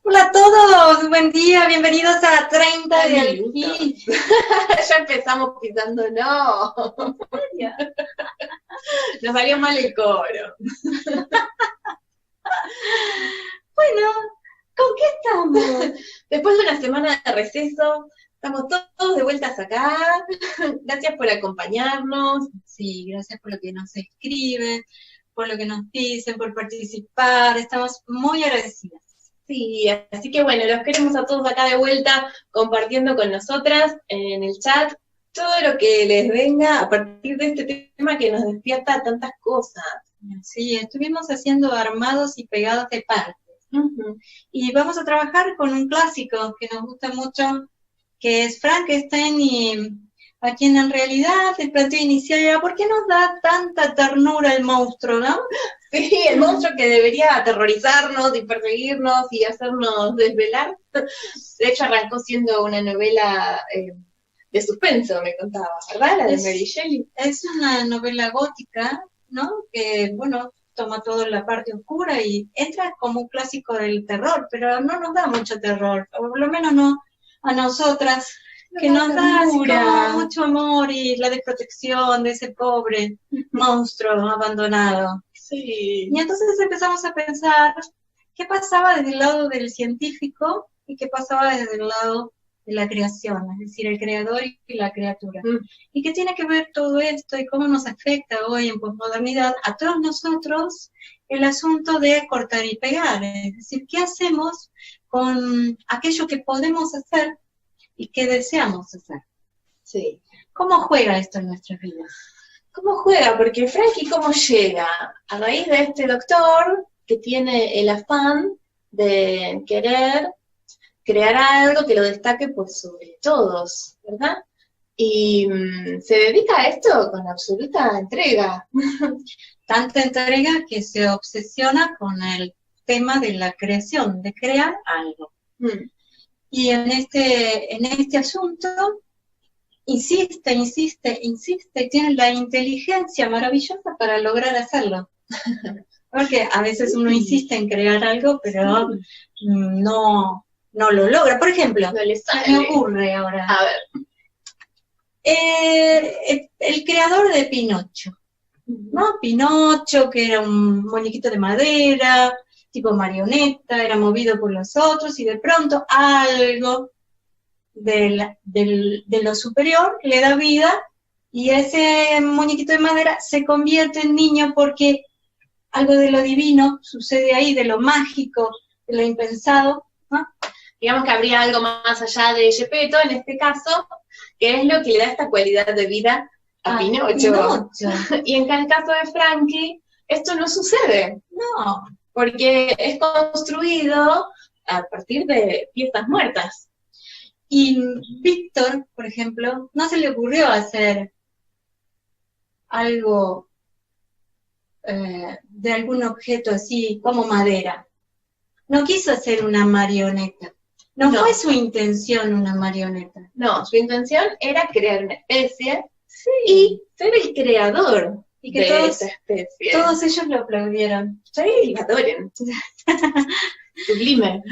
Hola a todos, buen día, bienvenidos a 30 de Alquil. Ya empezamos pisando, no. Nos salió mal el coro. Bueno, ¿con qué estamos? Después de una semana de receso, estamos todos de vueltas acá. Gracias por acompañarnos. Sí, gracias por lo que nos escriben, por lo que nos dicen, por participar, estamos muy agradecidas. Sí, así que bueno, los queremos a todos acá de vuelta, compartiendo con nosotras en el chat todo lo que les venga a partir de este tema que nos despierta tantas cosas. Sí, estuvimos haciendo armados y pegados de partes. Y vamos a trabajar con un clásico que nos gusta mucho, que es Frankenstein, y a quien en realidad el planteo inicial era ¿por qué nos da tanta ternura el monstruo, no? Sí, el monstruo que debería aterrorizarnos y perseguirnos y hacernos desvelar. De hecho, arrancó siendo una novela de suspenso, me contaba, ¿verdad? La de Mary Shelley. Es una novela gótica, ¿no? Que, bueno, toma toda la parte oscura y entra como un clásico del terror, pero no nos da mucho terror, o por lo menos no a nosotras, que nos da así como mucho amor y la desprotección de ese pobre monstruo abandonado. Sí. Y entonces empezamos a pensar qué pasaba desde el lado del científico y qué pasaba desde el lado de la creación, es decir, el creador y la criatura. ¿Y qué tiene que ver todo esto y cómo nos afecta hoy en posmodernidad a todos nosotros el asunto de cortar y pegar? Es decir, ¿qué hacemos con aquello que podemos hacer y que deseamos hacer? Sí. ¿Cómo juega esto en nuestras vidas? ¿Cómo juega? Porque Frankie, ¿cómo llega? A raíz de este doctor que tiene el afán de querer crear algo que lo destaque por sobre todos, ¿verdad? Y se dedica a esto con absoluta entrega. Tanta entrega que se obsesiona con el tema de la creación, de crear algo. Y en este asunto insiste, tiene la inteligencia maravillosa para lograr hacerlo. Porque a veces uno insiste en crear algo, pero no lo logra. Por ejemplo, no le sale. Me ocurre ahora. A ver. El creador de Pinocho, ¿no? Pinocho, que era un muñequito de madera, tipo marioneta, era movido por los otros, y de pronto algo de lo superior le da vida, y ese muñequito de madera se convierte en niño porque algo de lo divino sucede ahí, de lo mágico, de lo impensado, ¿no? Digamos que habría algo más allá de Gepetto, en este caso, que es lo que le da esta cualidad de vida a Pinocho. Y en el caso de Frankie, esto no sucede. No. Porque es construido a partir de piezas muertas. Y Víctor, por ejemplo, no se le ocurrió hacer algo de algún objeto así como madera. No quiso hacer una marioneta. No fue su intención una marioneta. No, su intención era crear una especie y ser el creador y que de esa especie. Todos ellos lo aplaudieron. Sí, lo adoren. Sublime.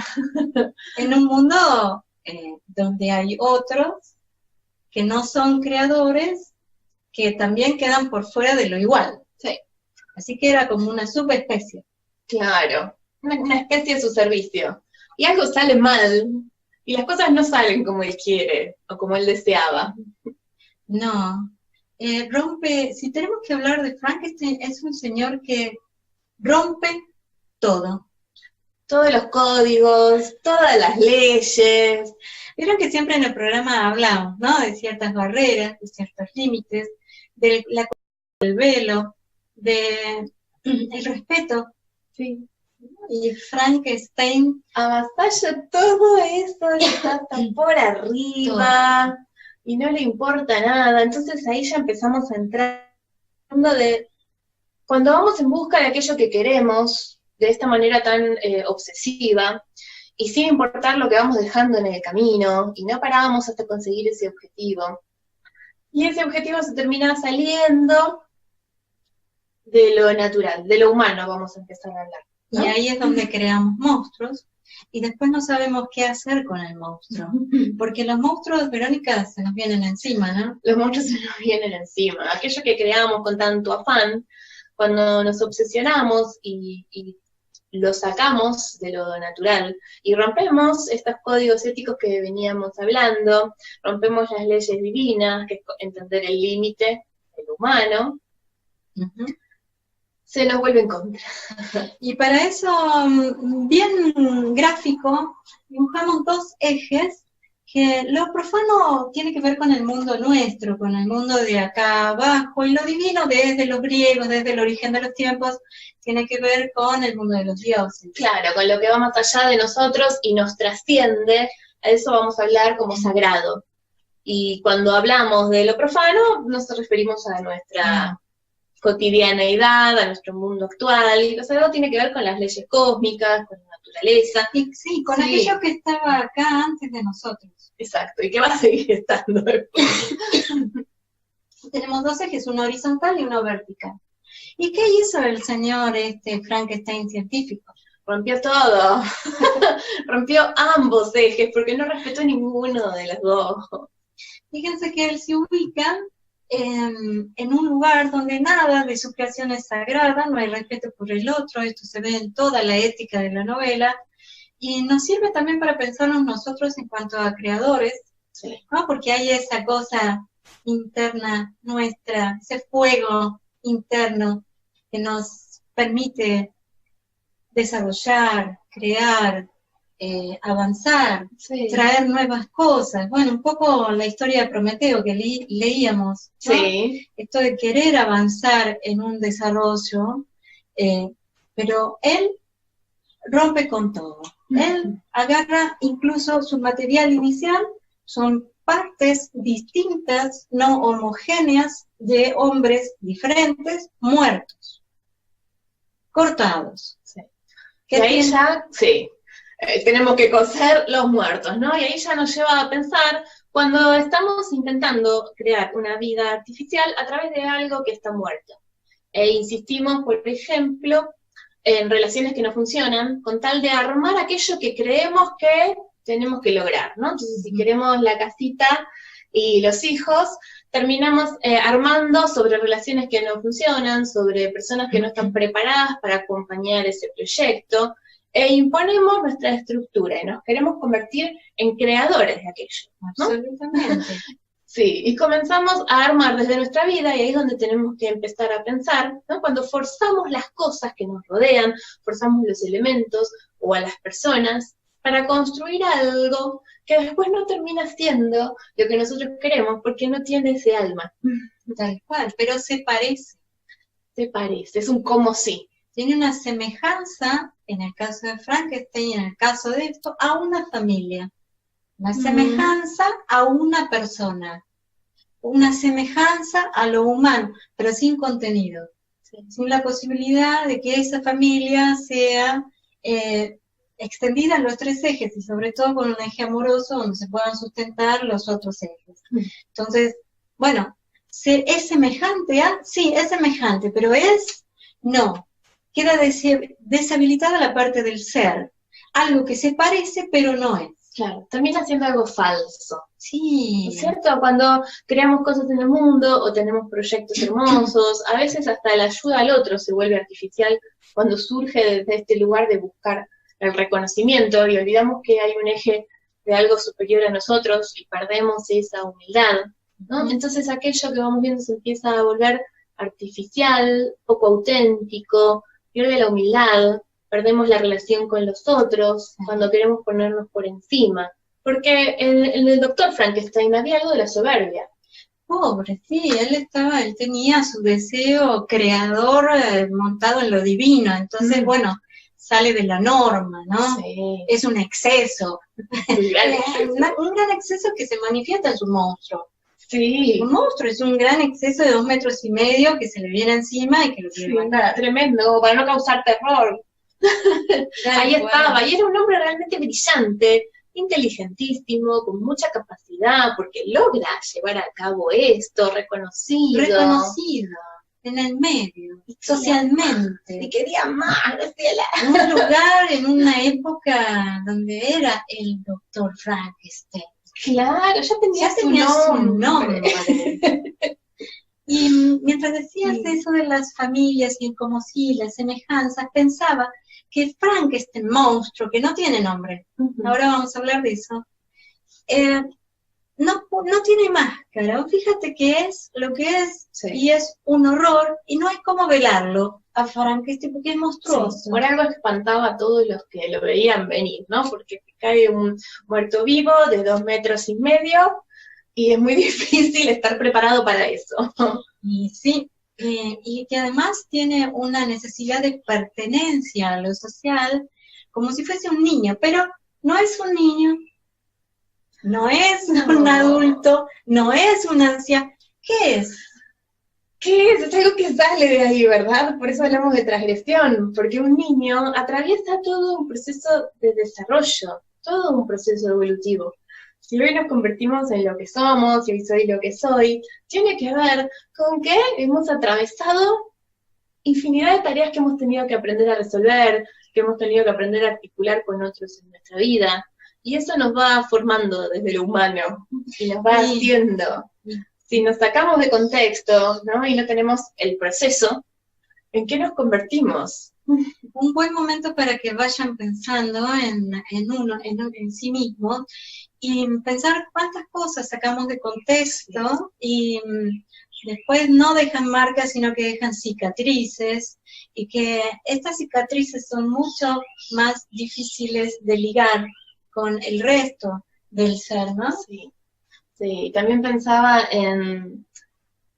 En un mundo donde hay otros que no son creadores, que también quedan por fuera de lo igual. Sí. Así que era como una subespecie. Claro, una especie a su servicio. Y algo sale mal, y las cosas no salen como él quiere, o como él deseaba. No. Rompe, si tenemos que hablar de Frankenstein, es un señor que rompe todo. Todos los códigos, todas las leyes. Vieron que siempre en el programa hablamos, ¿no? De ciertas barreras, de ciertos límites, del velo, del respeto. Sí. Y Frankenstein avasalla todo eso, y está tan por arriba, y no le importa nada. Entonces ahí ya empezamos a entrar en el mundo de, cuando vamos en busca de aquello que queremos, de esta manera tan obsesiva, y sin importar lo que vamos dejando en el camino, y no parábamos hasta conseguir ese objetivo. Y ese objetivo se termina saliendo de lo natural, de lo humano vamos a empezar a hablar, ¿no? Y ahí es donde creamos monstruos, y después no sabemos qué hacer con el monstruo. Porque los monstruos, Verónica, se nos vienen encima, ¿no? Los monstruos se nos vienen encima. Aquello que creamos con tanto afán, cuando nos obsesionamos y lo sacamos de lo natural, y rompemos estos códigos éticos que veníamos hablando, rompemos las leyes divinas, que es entender el límite del humano, se nos vuelve en contra. Y para eso, bien gráfico, dibujamos dos ejes, que lo profano tiene que ver con el mundo nuestro, con el mundo de acá abajo, y lo divino desde los griegos, desde el origen de los tiempos, tiene que ver con el mundo de los dioses. Claro, con lo que va más allá de nosotros y nos trasciende, a eso vamos a hablar como sagrado. Y cuando hablamos de lo profano, nos referimos a nuestra cotidianeidad, a nuestro mundo actual, y lo sagrado tiene que ver con las leyes cósmicas, con la naturaleza. Y, sí, con aquello que estaba acá antes de nosotros. Exacto, y que va a seguir estando después. Tenemos dos ejes, uno horizontal y uno vertical. ¿Y qué hizo el señor Frankenstein científico? Rompió todo. Rompió ambos ejes, porque no respetó ninguno de los dos. Fíjense que él se ubica en un lugar donde nada de su creación es sagrada, no hay respeto por el otro, esto se ve en toda la ética de la novela, y nos sirve también para pensarnos nosotros en cuanto a creadores, ¿no? Porque hay esa cosa interna nuestra, ese fuego interno que nos permite desarrollar, crear, avanzar, traer nuevas cosas. Bueno, un poco la historia de Prometeo que leíamos, ¿no? Sí. Esto de querer avanzar en un desarrollo, pero él rompe con todo. Él agarra incluso su material inicial, son partes distintas, no homogéneas, de hombres diferentes, muertos, cortados. Sí. Y ahí ya, tenemos que coser los muertos, ¿no? Y ahí ya nos lleva a pensar cuando estamos intentando crear una vida artificial a través de algo que está muerto. E insistimos, por ejemplo, en relaciones que no funcionan, con tal de armar aquello que creemos que tenemos que lograr, ¿no? Entonces, si queremos la casita y los hijos, terminamos armando sobre relaciones que no funcionan, sobre personas que no están preparadas para acompañar ese proyecto, e imponemos nuestra estructura y nos queremos convertir en creadores de aquello, ¿no? Absolutamente. Sí, y comenzamos a armar desde nuestra vida, y ahí es donde tenemos que empezar a pensar, ¿no? Cuando forzamos las cosas que nos rodean, forzamos los elementos o a las personas para construir algo que después no termina siendo lo que nosotros queremos porque no tiene ese alma. Tal cual, pero se parece. Se parece, es un como sí. Tiene una semejanza, en el caso de Frankenstein, en el caso de esto, a una familia. Una semejanza a una persona, una semejanza a lo humano, pero sin contenido, sin la posibilidad de que esa familia sea extendida en los tres ejes, y sobre todo con un eje amoroso donde se puedan sustentar los otros ejes. Entonces, bueno, ¿es semejante a? Sí, es semejante, pero no. Queda deshabilitada la parte del ser, algo que se parece, pero no es. Claro, termina siendo algo falso. Sí. ¿No es cierto? Cuando creamos cosas en el mundo o tenemos proyectos hermosos, a veces hasta la ayuda al otro se vuelve artificial cuando surge desde este lugar de buscar el reconocimiento y olvidamos que hay un eje de algo superior a nosotros y perdemos esa humildad, ¿no? Entonces aquello que vamos viendo se empieza a volver artificial, poco auténtico, pierde la humildad, perdemos la relación con los otros cuando queremos ponernos por encima. Porque en el doctor Frankenstein había algo de la soberbia. Pobre, sí, él tenía su deseo creador montado en lo divino. Entonces, bueno, sale de la norma, ¿no? Sí. Es un exceso. Un gran exceso. Un gran exceso que se manifiesta en su monstruo. Sí. Un monstruo es un gran exceso de 2,5 metros que se le viene encima y que lo quiere matar. Tremendo, para no causar terror. Ahí estaba, y era un hombre realmente brillante, inteligentísimo, con mucha capacidad, porque logra llevar a cabo esto, reconocido. Reconocido, en el medio, socialmente. Y quería más, Graciela. En un lugar, en una época donde era el doctor Frankenstein. Claro, ya tenía su nombre. Y mientras decías eso de las familias y en como sí, las semejanzas, pensaba que Frankenstein, monstruo, que no tiene nombre, ahora vamos a hablar de eso, no tiene máscara. Fíjate que es lo que es, y es un horror, y no hay cómo velarlo a Frankenstein porque es monstruoso. Sí, por algo espantaba a todos los que lo veían venir, ¿no? Porque cae un muerto vivo de 2,5 metros, y es muy difícil estar preparado para eso. Y sí, y que además tiene una necesidad de pertenencia a lo social, como si fuese un niño, pero no es un niño, no es un adulto, no es un anciano. ¿Qué es? ¿Qué es? Es algo que sale de ahí, ¿verdad? Por eso hablamos de transgresión, porque un niño atraviesa todo un proceso de desarrollo, todo un proceso evolutivo. Si hoy nos convertimos en lo que somos, y hoy soy lo que soy, tiene que ver con que hemos atravesado infinidad de tareas que hemos tenido que aprender a resolver, que hemos tenido que aprender a articular con otros en nuestra vida, y eso nos va formando desde lo humano, y nos va haciendo. Si nos sacamos de contexto, ¿no? Y no tenemos el proceso, ¿en qué nos convertimos? Un buen momento para que vayan pensando en sí mismo, y pensar cuántas cosas sacamos de contexto y después no dejan marcas, sino que dejan cicatrices, y que estas cicatrices son mucho más difíciles de ligar con el resto del ser, ¿no? Sí, también pensaba en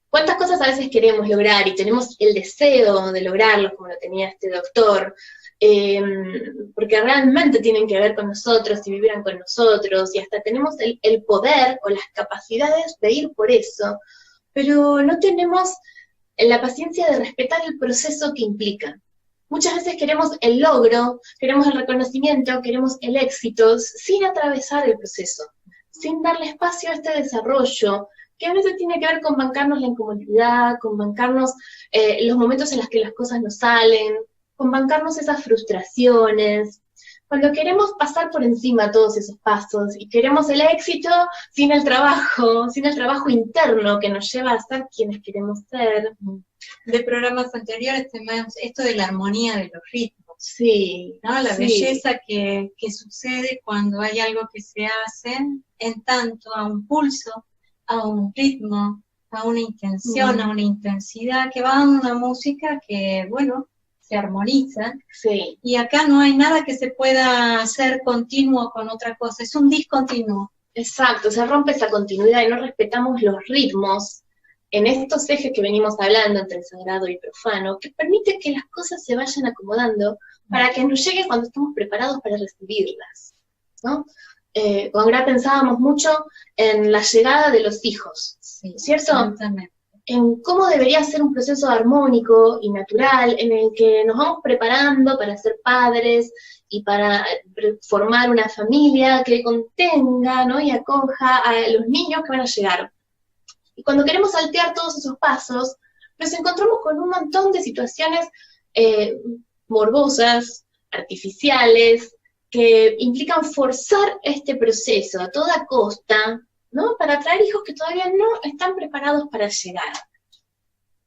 cuántas cosas a veces queremos lograr y tenemos el deseo de lograrlo, como lo tenía este doctor, porque realmente tienen que ver con nosotros y vibran con nosotros, y hasta tenemos el poder o las capacidades de ir por eso, pero no tenemos la paciencia de respetar el proceso que implica. Muchas veces queremos el logro, queremos el reconocimiento, queremos el éxito, sin atravesar el proceso, sin darle espacio a este desarrollo, que a veces tiene que ver con bancarnos la incomodidad, con bancarnos los momentos en los que las cosas no salen, con bancarnos esas frustraciones. Cuando queremos pasar por encima todos esos pasos y queremos el éxito sin el trabajo interno que nos lleva a ser quienes queremos ser. De programas anteriores tenemos esto de la armonía de los ritmos. Sí, ¿no? La belleza que sucede cuando hay algo que se hace en tanto a un pulso, a un ritmo, a una intención, a una intensidad, que va dando una música que, bueno, se armoniza. Sí. Y acá no hay nada que se pueda hacer continuo con otra cosa, es un discontinuo. Exacto, se rompe esa continuidad y no respetamos los ritmos en estos ejes que venimos hablando entre el sagrado y profano, que permite que las cosas se vayan acomodando para que nos lleguen cuando estamos preparados para recibirlas, ¿no? Con Gra pensábamos mucho en la llegada de los hijos, ¿cierto? Exactamente. En cómo debería ser un proceso armónico y natural, en el que nos vamos preparando para ser padres y para formar una familia que contenga, ¿no? Y acoja a los niños que van a llegar. Y cuando queremos saltear todos esos pasos, nos encontramos con un montón de situaciones morbosas, artificiales, que implican forzar este proceso a toda costa, ¿no? Para traer hijos que todavía no están preparados para llegar.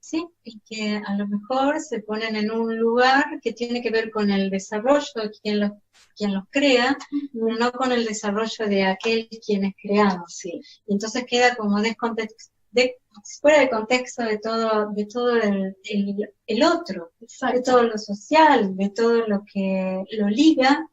Sí, y que a lo mejor se ponen en un lugar que tiene que ver con el desarrollo de quien los crea, pero no con el desarrollo de aquel quien es creado. Sí. Y entonces queda como fuera de contexto de todo el otro, Exacto. de todo lo social, de todo lo que lo liga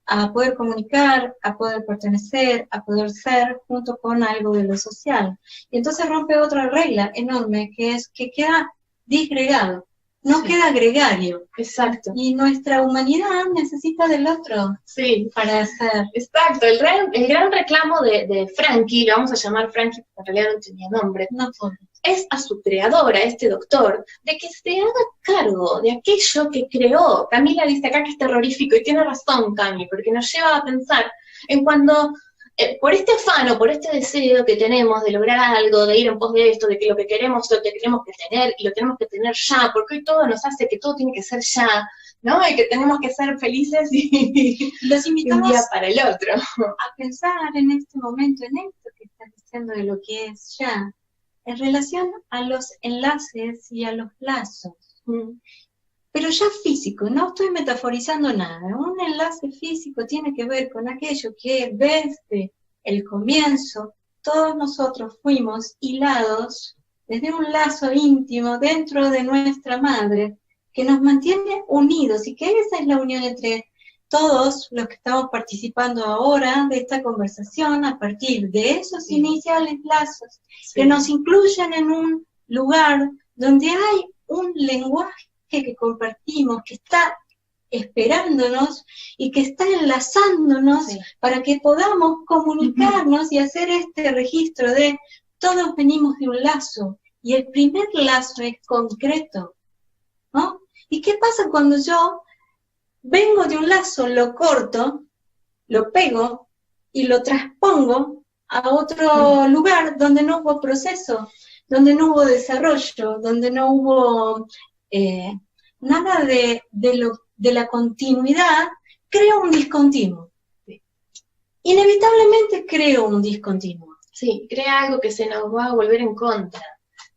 a poder comunicar, a poder pertenecer, a poder ser, junto con algo de lo social. Y entonces rompe otra regla enorme, que es que queda disgregado. no Sí. queda gregario. Exacto. Y nuestra humanidad necesita del otro Sí, para ser. exacto. El gran reclamo de Frankie, lo vamos a llamar Frankie porque en realidad no tenía nombre, No puedo. es a su creador, a este doctor, de que se haga cargo de aquello que creó. Camila dice acá que es terrorífico, y tiene razón, Cami, porque nos lleva a pensar en cuando, por este afán o por este deseo que tenemos de lograr algo, de ir en pos de esto, de que lo que queremos lo tenemos que tener, y lo tenemos que tener ya, porque hoy todo nos hace que todo tiene que ser ya, ¿no? Y que tenemos que ser felices y Los un invitamos día para el otro. a pensar en este momento, en esto que estás diciendo de lo que es ya, en relación a los enlaces y a los lazos. Pero ya físico, no estoy metaforizando nada. Un enlace físico tiene que ver con aquello que desde el comienzo todos nosotros fuimos hilados desde un lazo íntimo dentro de nuestra madre que nos mantiene unidos, y que esa es la unión entre todos los que estamos participando ahora de esta conversación a partir de esos iniciales lazos que nos incluyen en un lugar donde hay un lenguaje que compartimos, que está esperándonos y que está enlazándonos para que podamos comunicarnos y hacer este registro de todos venimos de un lazo, y el primer lazo es concreto, ¿no? ¿Y qué pasa cuando yo vengo de un lazo, lo corto, lo pego y lo transpongo a otro lugar donde no hubo proceso, donde no hubo desarrollo, donde no hubo nada de la continuidad? Creo un discontinuo. Inevitablemente creo un discontinuo. Sí, crea algo que se nos va a volver en contra.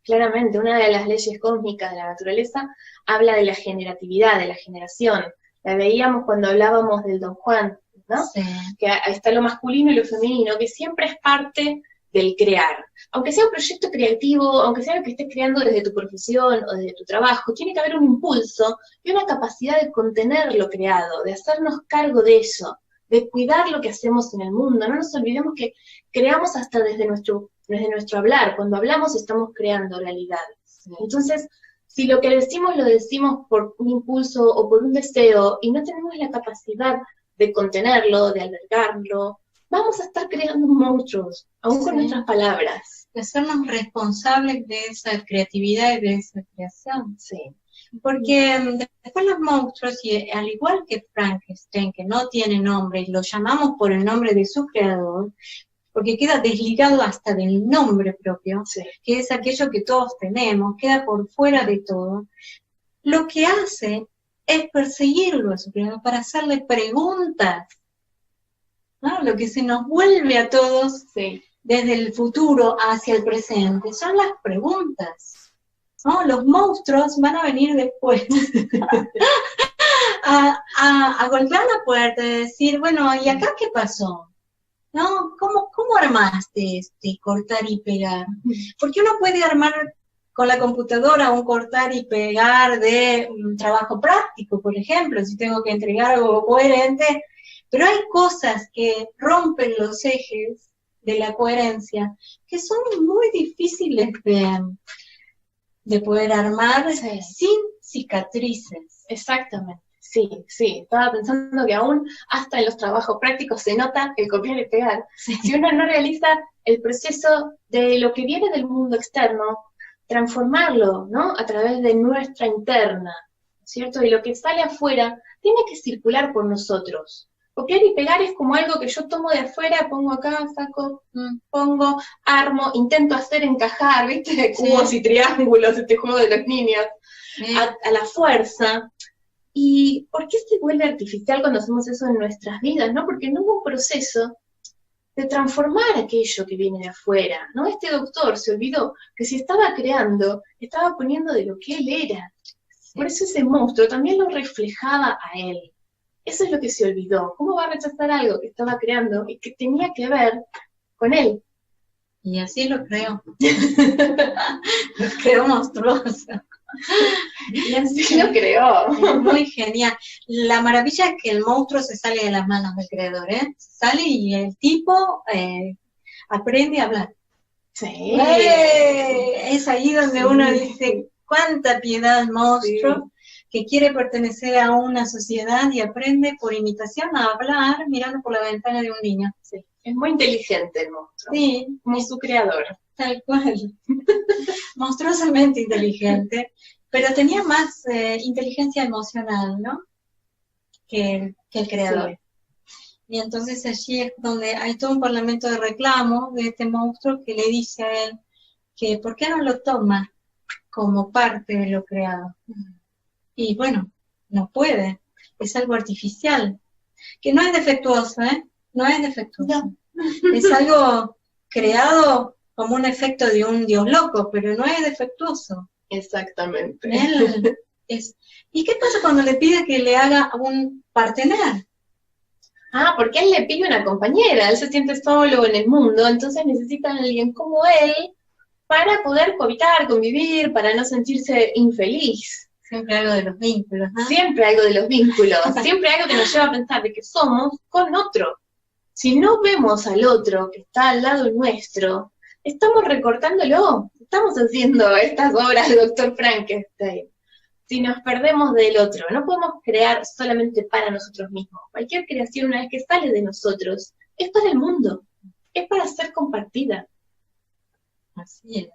Claramente, una de las leyes cósmicas de la naturaleza habla de la generatividad, de la generación. La veíamos cuando hablábamos del Don Juan, ¿no? Sí. Que está lo masculino y lo femenino, que siempre es parte del crear. Aunque sea un proyecto creativo, aunque sea lo que estés creando desde tu profesión o desde tu trabajo, tiene que haber un impulso y una capacidad de contener lo creado, de hacernos cargo de eso, de cuidar lo que hacemos en el mundo. No nos olvidemos que creamos hasta desde nuestro hablar. Cuando hablamos estamos creando realidades. Sí. Entonces, si lo que decimos lo decimos por un impulso o por un deseo y no tenemos la capacidad de contenerlo, de albergarlo, vamos a estar creando monstruos, aún con nuestras palabras. De hacernos responsables de esa creatividad y de esa creación. Sí. Porque después los monstruos, y al igual que Frankenstein, que no tiene nombre, y lo llamamos por el nombre de su creador, porque queda desligado hasta del nombre propio, que es aquello que todos tenemos, queda por fuera de todo, lo que hace es perseguirlo a su creador para hacerle preguntas, ¿no? Lo que se nos vuelve a todos desde el futuro hacia el presente son las preguntas, ¿no? Los monstruos van a venir después a golpear la puerta y decir, bueno, ¿y acá qué pasó? ¿No? ¿Cómo armaste cortar y pegar? Porque uno puede armar con la computadora un cortar y pegar de un trabajo práctico, por ejemplo, si tengo que entregar algo coherente, pero hay cosas que rompen los ejes de la coherencia que son muy difíciles de poder armar sin cicatrices. Exactamente. Sí, estaba pensando que aún hasta en los trabajos prácticos se nota el copiar y pegar. Sí. Si uno no realiza el proceso de lo que viene del mundo externo, transformarlo, ¿no? A través de nuestra interna, ¿cierto? Y lo que sale afuera tiene que circular por nosotros. Copiar y pegar es como algo que yo tomo de afuera, pongo acá, saco, pongo, armo, intento hacer encajar, ¿viste? Cubos y triángulos, este juego de los niños, a la fuerza. ¿Y por qué se vuelve artificial cuando hacemos eso en nuestras vidas? ¿No? Porque no hubo un proceso de transformar aquello que viene de afuera, ¿no? Este doctor se olvidó que si estaba creando, estaba poniendo de lo que él era. Por eso ese monstruo también lo reflejaba a él. Eso es lo que se olvidó. ¿Cómo va a rechazar algo que estaba creando y que tenía que ver con él? Y así lo creo. Lo creo monstruoso. Y así lo creó. Es muy genial. La maravilla es que el monstruo se sale de las manos del creador, ¿eh? Sale y el tipo aprende a hablar. Sí. Es ahí donde uno dice, cuánta piedad el monstruo, Sí. que quiere pertenecer a una sociedad y aprende por imitación a hablar mirando por la ventana de un niño. Sí. Es muy inteligente el monstruo, Sí, como su creador. tal cual. Monstruosamente inteligente, pero tenía más inteligencia emocional, ¿no? Que el creador. Sí. Y entonces allí es donde hay todo un parlamento de reclamo de este monstruo que le dice a él que ¿por qué no lo toma como parte de lo creado? Y bueno, no puede, es algo artificial, que no es defectuoso, ¿eh? No es defectuoso. No. Es algo creado como un efecto de un dios loco, pero no es defectuoso. Exactamente. Él es... ¿Y qué pasa cuando le pide que le haga un partener? Ah, porque él le pide una compañera, él se siente solo en el mundo, entonces necesita a alguien como él para poder cohabitar, convivir, para no sentirse infeliz. Siempre algo de los vínculos, ¿no? Siempre algo de los vínculos, siempre algo que nos lleva a pensar de que somos con otro. Si no vemos al otro que está al lado nuestro, estamos recortándolo, estamos haciendo estas obras de Dr. Frankenstein. Si nos perdemos del otro, no podemos crear solamente para nosotros mismos. Cualquier creación, una vez que sale de nosotros, es para el mundo, es para ser compartida. Así es.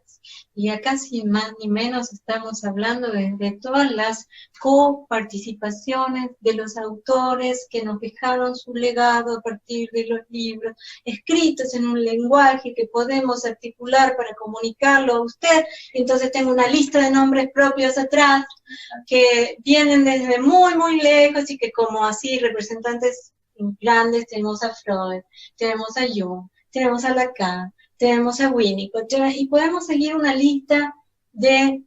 Y acá sin más ni menos estamos hablando de todas las coparticipaciones de los autores que nos dejaron su legado a partir de los libros, escritos en un lenguaje que podemos articular para comunicarlo a usted. Entonces tengo una lista de nombres propios atrás que vienen desde muy, muy lejos y que como así representantes grandes tenemos a Freud, tenemos a Jung, tenemos a Lacan, tenemos a Winnicott, y podemos seguir una lista de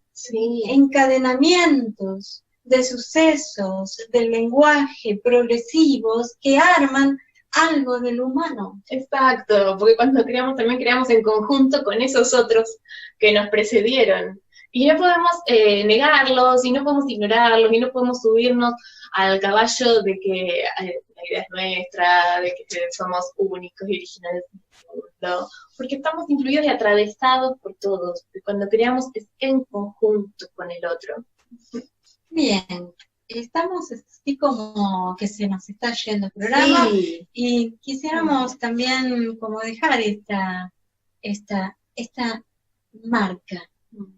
encadenamientos, de sucesos, del lenguaje progresivos que arman algo del humano. Exacto, porque cuando creamos también creamos en conjunto con esos otros que nos precedieron. Y no podemos negarlos, y no podemos ignorarlos, y no podemos subirnos al caballo de que la idea es nuestra, de que somos únicos y originales en el mundo, porque estamos influidos y atravesados por todos, y cuando creamos es en conjunto con el otro. Bien, estamos así como que se nos está yendo el programa, sí. Y quisiéramos también como dejar esta marca,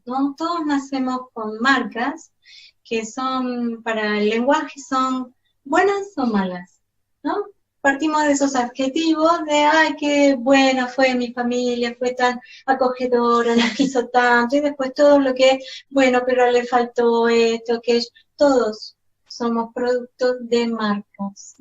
¿no? Todos nacemos con marcas que son, para el lenguaje, son buenas o malas, ¿no? Partimos de esos adjetivos de, ay, qué buena fue mi familia, fue tan acogedora, nos quiso tanto, y después todo lo que, bueno, pero le faltó esto, que todos somos productos de marcas.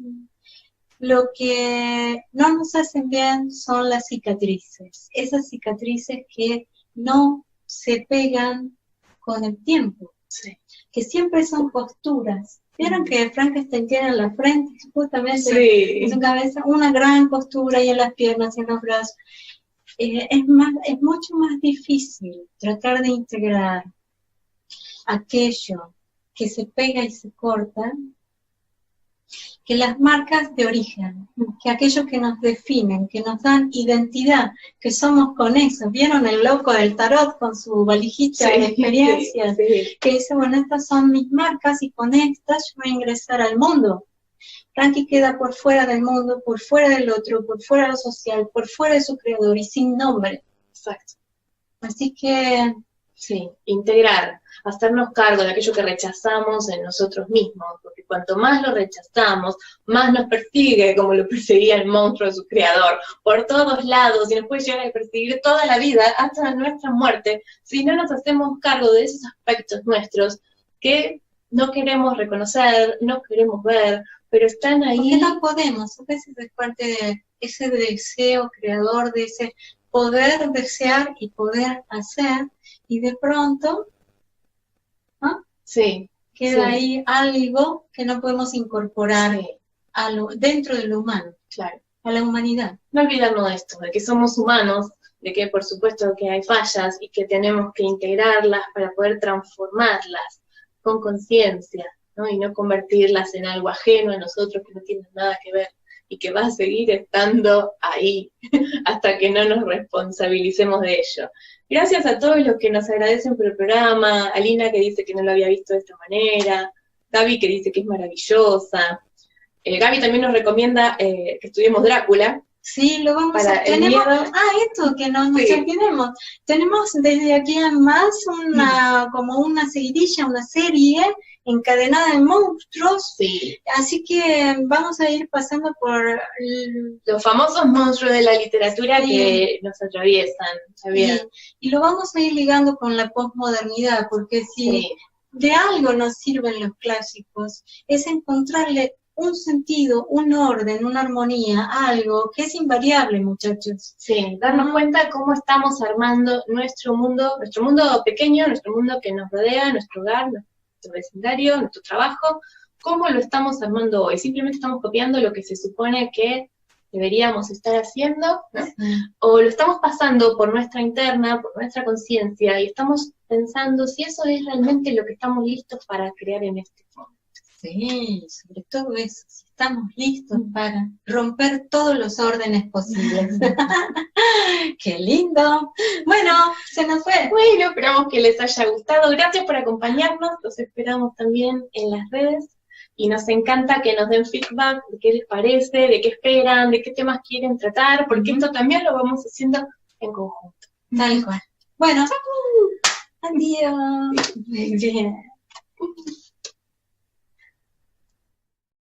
Lo que no nos hacen bien son las cicatrices, esas cicatrices que no se pegan con el tiempo, sí. Que siempre son costuras. ¿Vieron que Frankenstein tiene en la frente, justamente sí. En su cabeza, una gran costura y en las piernas y en los brazos? Es mucho más difícil tratar de integrar aquello que se pega y se corta que las marcas de origen, que aquellos que nos definen, que nos dan identidad, que somos con eso. ¿Vieron el loco del tarot con su valijita de experiencias? Sí. Que dice, bueno, estas son mis marcas y con estas yo voy a ingresar al mundo. Frankie queda por fuera del mundo, por fuera del otro, por fuera de lo social, por fuera de su creador y sin nombre. Exacto. Así que... Sí, integrar, hacernos cargo de aquello que rechazamos en nosotros mismos, porque cuanto más lo rechazamos, más nos persigue, como lo perseguía el monstruo de su creador, por todos lados, y nos puede llegar a perseguir toda la vida, hasta nuestra muerte, si no nos hacemos cargo de esos aspectos nuestros que no queremos reconocer, no queremos ver, pero están ahí. Porque no podemos, a veces es parte de ese deseo creador, de ese poder desear y poder hacer, y de pronto, ¿no? Sí, queda ahí algo que no podemos incorporar dentro de lo humano, claro, a la humanidad. No olvidarnos de esto, de que somos humanos, de que por supuesto que hay fallas y que tenemos que integrarlas para poder transformarlas con conciencia, ¿no? Y no convertirlas en algo ajeno a nosotros que no tiene nada que ver, y que va a seguir estando ahí hasta que no nos responsabilicemos de ello. Gracias a todos los que nos agradecen por el programa, a Lina que dice que no lo había visto de esta manera, Gaby que dice que es maravillosa, Gaby también nos recomienda que estudiemos Drácula. Sí, lo vamos para a tener. miedo. Esto, que no nos Sí. olvidemos. Tenemos desde aquí en más como una seguidilla, una serie encadenada de monstruos. Sí. Así que vamos a ir pasando por Los famosos monstruos de la literatura Sí. que nos atraviesan. y lo vamos a ir ligando con la posmodernidad, porque si Sí. de algo nos sirven los clásicos, es encontrarle un sentido, un orden, una armonía, algo que es invariable, muchachos. Sí, darnos cuenta cómo estamos armando nuestro mundo pequeño, nuestro mundo que nos rodea, nuestro hogar, nuestro vecindario, nuestro trabajo, cómo lo estamos armando hoy. Simplemente estamos copiando lo que se supone que deberíamos estar haciendo, ¿no? O lo estamos pasando por nuestra interna, por nuestra conciencia, y estamos pensando si eso es realmente lo que estamos listos para crear en este mundo. Sí, sobre todo eso, si estamos listos para romper todos los órdenes posibles. ¡Qué lindo! Bueno, se nos fue. Bueno, esperamos que les haya gustado. Gracias por acompañarnos, los esperamos también en las redes. Y nos encanta que nos den feedback de qué les parece, de qué esperan, de qué temas quieren tratar, porque esto también lo vamos haciendo en conjunto. Tal cual. Bueno, adiós. Muy bien.